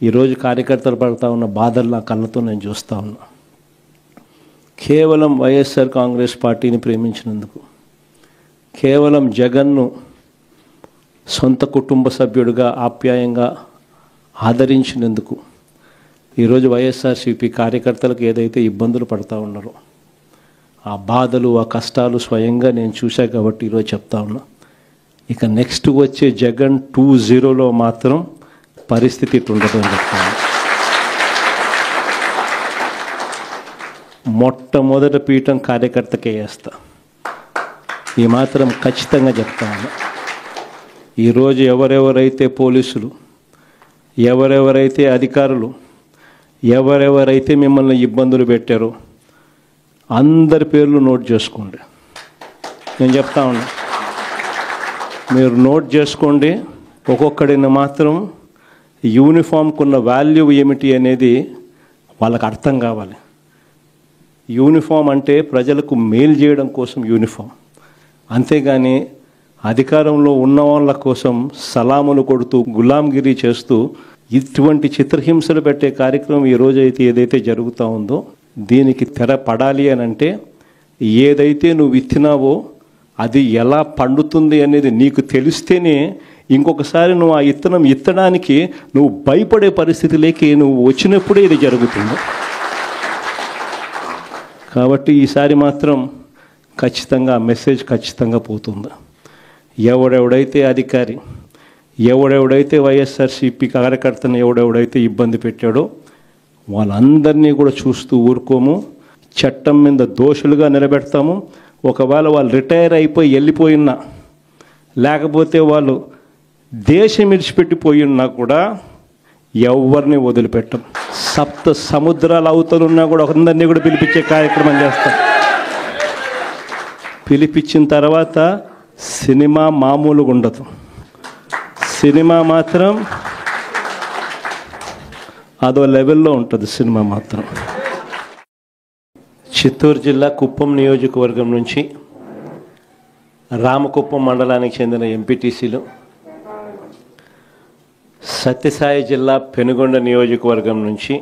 ఈరోజు కార్యకర్తలు పడుతూ ఉన్న బాధలు నా కళ్ళతో నేను చూస్తూ ఉన్నా. కేవలం వైఎస్ఆర్ కాంగ్రెస్ పార్టీని ప్రేమించినందుకు, కేవలం జగన్ను సొంత కుటుంబ సభ్యుడిగా ఆప్యాయంగా ఆదరించినందుకు ఈరోజు వైఎస్ఆర్సీపీ కార్యకర్తలకు ఏదైతే ఇబ్బందులు పడుతూ ఉన్నారో ఆ బాధలు, ఆ కష్టాలు స్వయంగా నేను చూశా కాబట్టి ఈరోజు చెప్తా ఉన్నా. ఇక నెక్స్ట్ వచ్చే జగన్ 2.0లో మాత్రం పరిస్థితి ఇట్లుండదు అని చెప్తాను. మొట్టమొదటి పీఠం కార్యకర్తకే వేస్తా, ఈ మాత్రం ఖచ్చితంగా చెప్తాను. ఈరోజు ఎవరెవరైతే పోలీసులు, ఎవరెవరైతే అధికారులు, ఎవరెవరైతే మిమ్మల్ని ఇబ్బందులు పెట్టారో అందరి పేర్లు నోట్ చేసుకోండి. నేను చెప్తా ఉన్నా, మీరు నోట్ చేసుకోండి. ఒక్కొక్కడిని మాత్రం యూనిఫామ్కున్న వాల్యూ ఏమిటి అనేది వాళ్ళకి అర్థం కావాలి. యూనిఫామ్ అంటే ప్రజలకు మేలు చేయడం కోసం యూనిఫామ్, అంతేగాని అధికారంలో ఉన్న వాళ్ళ కోసం సలాములు కొడుతూ గులాంగిరి చేస్తూ ఇటువంటి చిత్రహింసలు పెట్టే కార్యక్రమం ఈరోజు అయితే ఏదైతే జరుగుతూ ఉందో దీనికి తెర పడాలి అని అంటే ఏదైతే నువ్వు ఇచ్చినావో అది ఎలా పండుతుంది అనేది నీకు తెలిస్తేనే ఇంకొకసారి నువ్వు ఆ ఇత్తనం ఇత్తడానికి నువ్వు భయపడే పరిస్థితిలోకి నువ్వు వచ్చినప్పుడే ఇది జరుగుతుంది. కాబట్టి ఈసారి మాత్రం ఖచ్చితంగా మెసేజ్ ఖచ్చితంగా పోతుంది. ఎవడెవడైతే అధికారి, ఎవడెవడైతే వైఎస్ఆర్సీపీ కార్యకర్తను ఎవడెవడైతే ఇబ్బంది పెట్టాడో వాళ్ళందరినీ కూడా చూస్తూ ఊరుకోము. చట్టం మీద దోషులుగా నిలబెడతాము. ఒకవేళ వాళ్ళు రిటైర్ అయిపోయి వెళ్ళిపోయినా, లేకపోతే వాళ్ళు దేశం విడిచిపెట్టిపోయినా కూడా ఎవరిని వదిలిపెట్టం. 7 సముద్రాల అవతలున్నా కూడా అందరినీ కూడా పిలిపించే కార్యక్రమం చేస్తాం. పిలిపించిన తర్వాత సినిమా మామూలుగా ఉండదు. సినిమా మాత్రం అదో లెవెల్లో ఉంటుంది. సినిమా మాత్రం చిత్తూరు జిల్లా కుప్పం నియోజకవర్గం నుంచి రామకుప్పం మండలానికి చెందిన ఎంపీటీసీలు, సత్యసాయి జిల్లా పెనుగొండ నియోజకవర్గం నుంచి